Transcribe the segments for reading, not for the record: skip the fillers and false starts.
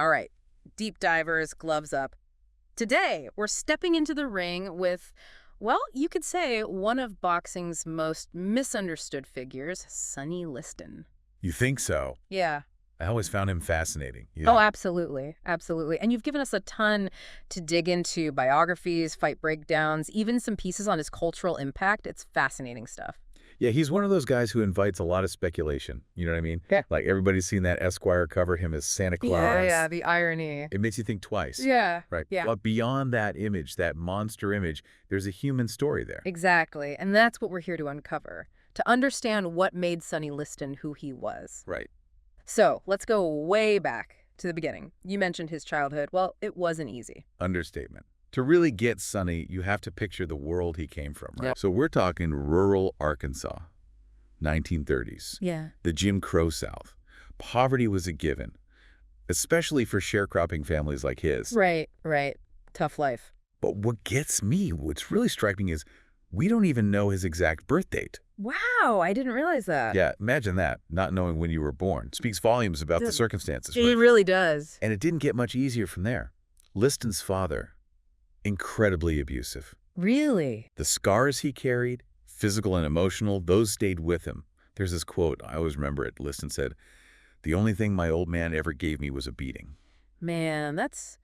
All right, deep divers, gloves up. Today, we're stepping into the ring with, well, you could say one of boxing's most misunderstood figures, Sonny Liston. You think so? Yeah. I always found him fascinating. Oh, absolutely. Absolutely. And you've given us a ton to dig into: biographies, fight breakdowns, even some pieces on his cultural impact. It's fascinating stuff. Yeah, he's one of those guys who invites a lot of speculation. You know what I mean? Yeah. Like everybody's seen that Esquire cover him as Santa Claus. Yeah, the irony. It makes you think twice. Yeah. Right. Yeah. But beyond that image, that monster image, there's a human story there. Exactly. And that's what we're here to uncover, to understand what made Sonny Liston who he was. Right. So let's go way back to the beginning. You mentioned his childhood. Well, it wasn't easy. Understatement. To really get Sonny, you have to picture the world he came from, right? Yep. So we're talking rural Arkansas, 1930s. Yeah. The Jim Crow South. Poverty was a given, especially for sharecropping families like his. Right. Tough life. But what gets me, what's really striking is we don't even know his exact birth date. Wow, I didn't realize that. Yeah, imagine that, not knowing when you were born. Speaks volumes about the circumstances. It Right? really does. And it didn't get much easier from there. Liston's father, incredibly abusive. Really? The scars he carried, physical and emotional, those stayed with him. There's this quote, I always remember it. Liston said, "The only thing my old man ever gave me was a beating." Man, that's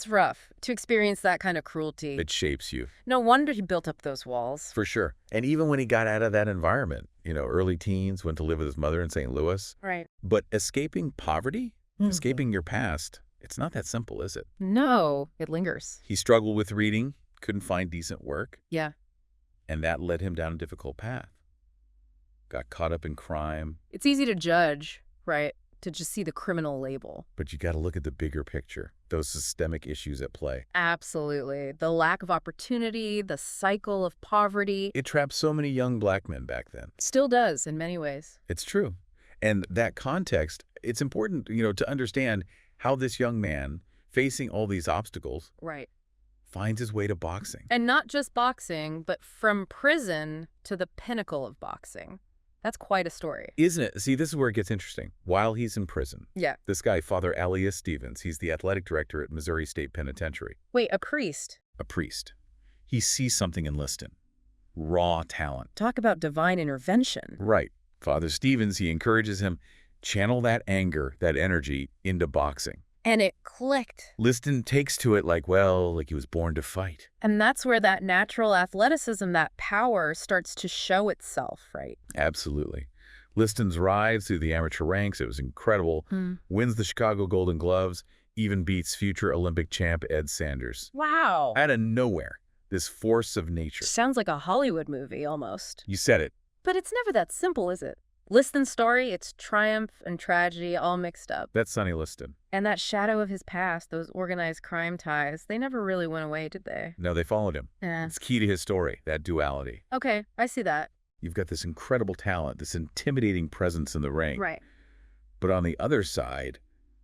rough to experience that kind of cruelty. It shapes you. No wonder he built up those walls. For sure. And even when he got out of that environment, early teens, went to live with his mother in St. Louis. Right. But escaping poverty, escaping your past, it's not that simple, is it? No, it lingers. He struggled with reading, couldn't find decent work, Yeah. and that led him down a difficult path. Got caught up in crime, It's easy to judge, right? To just see the criminal label. but you got to look at the bigger picture, those systemic issues at play. Absolutely. The lack of opportunity, the cycle of poverty. It trapped so many young black men back then. Still does in many ways. It's true. And that context, it's important, to understand how this young man, facing all these obstacles, Right. finds his way to boxing. And not just boxing, but from prison to the pinnacle of boxing. That's quite a story. Isn't it? See, this is where it gets interesting. While he's in prison, Yeah. this guy, Father Elias Stevens, he's the athletic director at Missouri State Penitentiary, Wait, a priest? a priest. He sees something in Liston. Raw talent. Talk about divine intervention. Right. Father Stevens, he encourages him, channel that anger, that energy into boxing. And it clicked. Liston takes to it like he was born to fight. And that's where that natural athleticism, that power starts to show itself, right? Absolutely. Liston's rise through the amateur ranks, it was incredible. Wins the Chicago Golden Gloves, even beats future Olympic champ Ed Sanders. Wow. Out of nowhere, this force of nature. Sounds like a Hollywood movie almost. You said it. But it's never that simple, is it? Liston's story, it's triumph and tragedy all mixed up. That's Sonny Liston. And that shadow of his past, those organized crime ties, they never really went away, did they? No, they followed him. Yeah. It's key to his story, that duality. Okay, I see that. You've got this incredible talent, this intimidating presence in the ring. Right. But on the other side,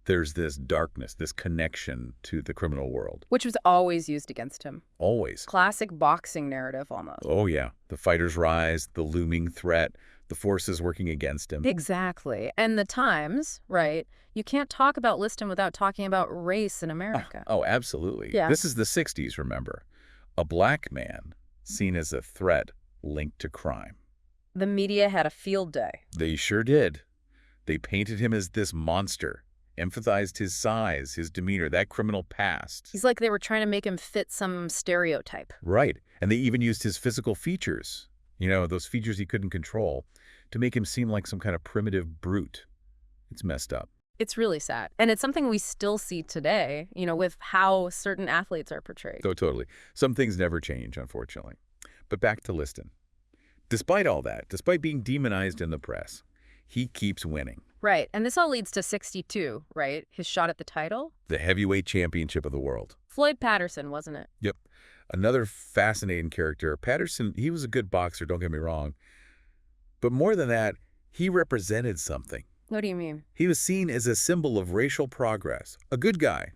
there's this darkness, this connection to the criminal world. Which was always used against him. Always. Classic boxing narrative almost. Oh, yeah. The fighter's rise, the looming threat, the forces working against him. Exactly. And the times, right? You can't talk about Liston without talking about race in America. Oh, absolutely. Yeah. This is the 60s, remember. A black man seen as a threat linked to crime. The media had a field day. They sure did. They painted him as this monster, emphasized his size, his demeanor, that criminal past. He's like they were trying to make him fit some stereotype. Right. And they even used his physical features, those features he couldn't control, to make him seem like some kind of primitive brute. It's messed up. It's really sad. And it's something we still see today, with how certain athletes are portrayed. Oh, totally. Some things never change, unfortunately. But back to Liston. Despite all that, despite being demonized in the press, he keeps winning. Right. And this all leads to 62, right? His shot at the title? The heavyweight championship of the world. Floyd Patterson, wasn't it? Yep. Another fascinating character. Patterson, he was a good boxer, don't get me wrong. But more than that, he represented something. What do you mean? He was seen as a symbol of racial progress. A good guy,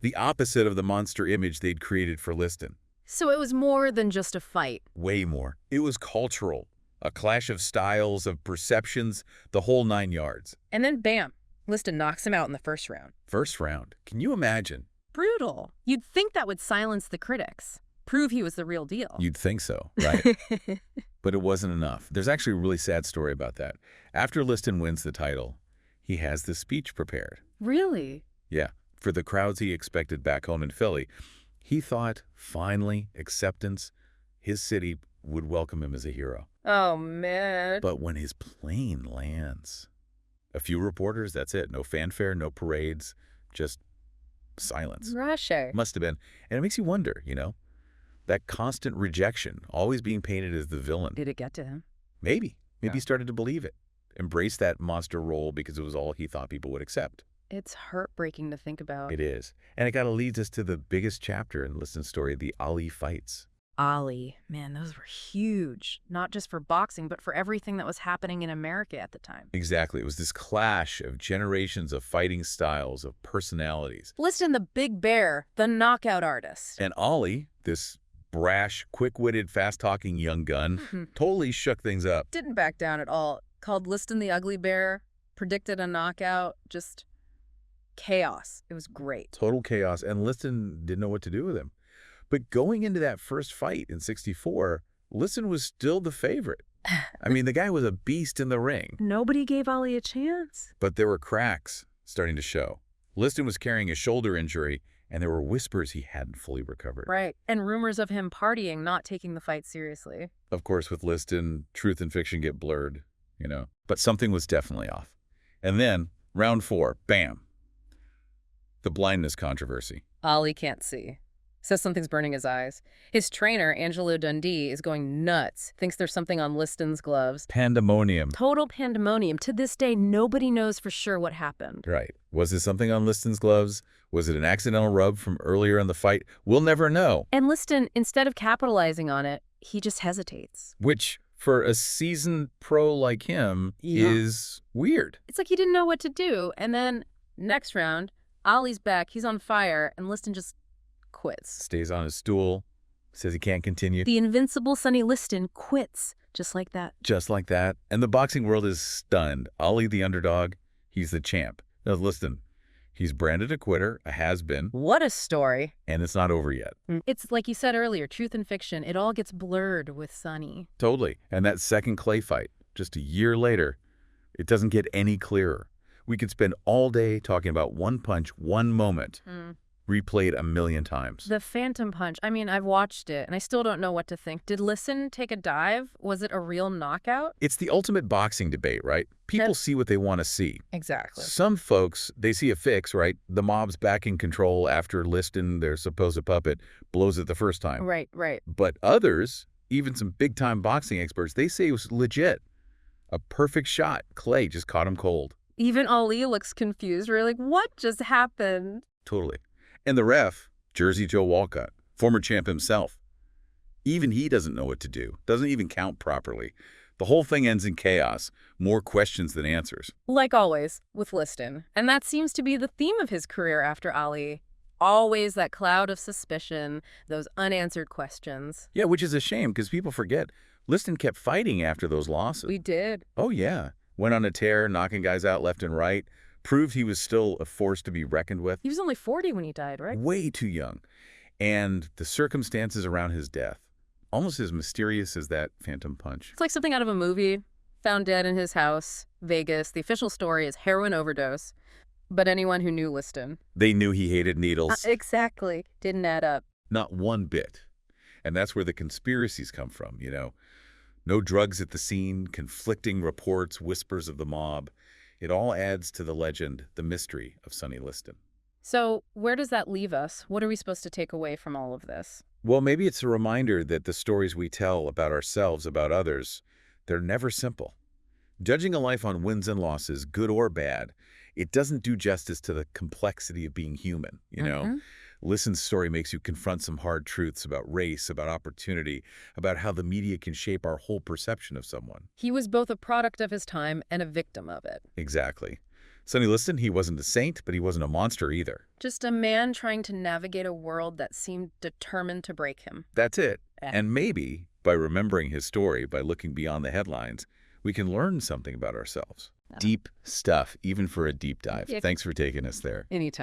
The opposite of the monster image they'd created for Liston. So it was more than just a fight. Way more. It was cultural. A clash of styles, of perceptions, the whole 9 yards. And then bam, Liston knocks him out in the first round. First round. Can you imagine? Brutal. You'd think that would silence the critics, prove he was the real deal. You'd think so, right? But it wasn't enough. There's actually a really sad story about that. After Liston wins the title, he has this speech prepared. Really? Yeah, for the crowds he expected back home in Philly. He thought, finally, acceptance, his city would welcome him as a hero. Oh, man. But when his plane lands, a few reporters, that's it. No fanfare, no parades, just silence. Russia. Must have been. And it makes you wonder, that constant rejection, always being painted as the villain. Did it get to him? Maybe. Maybe Yeah. he started to believe it. Embrace that monster role because it was all he thought people would accept. It's heartbreaking to think about. It is. And it kind of leads us to the biggest chapter in Liston's story, the Ali fights. Ali. Man, those were huge. Not just for boxing, but for everything that was happening in America at the time. Exactly. It was this clash of generations of fighting styles, of personalities. Liston the Big Bear, the knockout artist. And Ali, this brash, quick-witted, fast-talking young gun, totally shook things up. Didn't back down at all. Called Liston the Ugly Bear, predicted a knockout, just chaos. It was great. Total chaos. And Liston didn't know what to do with him. But going into that first fight in '64, Liston was still the favorite. I mean, the guy was a beast in the ring. Nobody gave Ali a chance. But there were cracks starting to show. Liston was carrying a shoulder injury, and there were whispers he hadn't fully recovered. Right. And rumors of him partying, not taking the fight seriously. Of course, with Liston, truth and fiction get blurred, But something was definitely off. And then, round 4, bam. The blindness controversy. Ali can't see. Says something's burning his eyes. His trainer, Angelo Dundee, is going nuts. Thinks there's something on Liston's gloves. Pandemonium. Total pandemonium. To this day, nobody knows for sure what happened. Right. Was it something on Liston's gloves? Was it an accidental rub from earlier in the fight? We'll never know. And Liston, instead of capitalizing on it, he just hesitates. Which, for a seasoned pro like him, is weird. It's like he didn't know what to do. And then, next round, Ali's back, he's on fire, and Liston just quits. Stays on his stool, says he can't continue. The invincible Sonny Liston quits, just like that. Just like that. And the boxing world is stunned. Ali, the underdog, he's the champ. Now, Liston, he's branded a quitter, a has-been. What a story. And it's not over yet. It's like you said earlier, truth and fiction, it all gets blurred with Sonny. Totally. And that second clay fight, just a year later, it doesn't get any clearer. We could spend all day talking about one punch, one moment, replayed a million times. The Phantom Punch, I mean, I've watched it, and I still don't know what to think. Did Liston take a dive? Was it a real knockout? It's the ultimate boxing debate, right? People see what they want to see. Exactly. Some folks, they see a fix, right? The mob's back in control after Liston, their supposed puppet, blows it the first time. Right. But others, even some big-time boxing experts, they say it was legit. A perfect shot. Clay just caught him cold. Even Ali looks confused. We're like, what just happened? Totally. And the ref, Jersey Joe Walcott, former champ himself, even he doesn't know what to do, doesn't even count properly. The whole thing ends in chaos, more questions than answers. Like always, with Liston. And that seems to be the theme of his career after Ali. Always that cloud of suspicion, those unanswered questions. Yeah, which is a shame because people forget. Liston kept fighting after those losses. We did. Oh, yeah. Went on a tear, knocking guys out left and right. Proved he was still a force to be reckoned with. He was only 40 when he died, right? Way too young. And the circumstances around his death, almost as mysterious as that Phantom Punch. It's like something out of a movie. Found dead in his house, Vegas. The official story is heroin overdose. But anyone who knew Liston. They knew he hated needles. Exactly. Didn't add up. Not one bit. And that's where the conspiracies come from, No drugs at the scene, conflicting reports, whispers of the mob. It all adds to the legend, the mystery of Sonny Liston. So where does that leave us? What are we supposed to take away from all of this? Well, maybe it's a reminder that the stories we tell about ourselves, about others, they're never simple. Judging a life on wins and losses, good or bad, it doesn't do justice to the complexity of being human, Liston's story makes you confront some hard truths about race, about opportunity, about how the media can shape our whole perception of someone. He was both a product of his time and a victim of it. Exactly. Sonny Liston, he wasn't a saint, but he wasn't a monster either. Just a man trying to navigate a world that seemed determined to break him. That's it. And maybe, by remembering his story, by looking beyond the headlines, we can learn something about ourselves. Yeah. Deep stuff, even for a deep dive. Yeah. Thanks for taking us there. Anytime.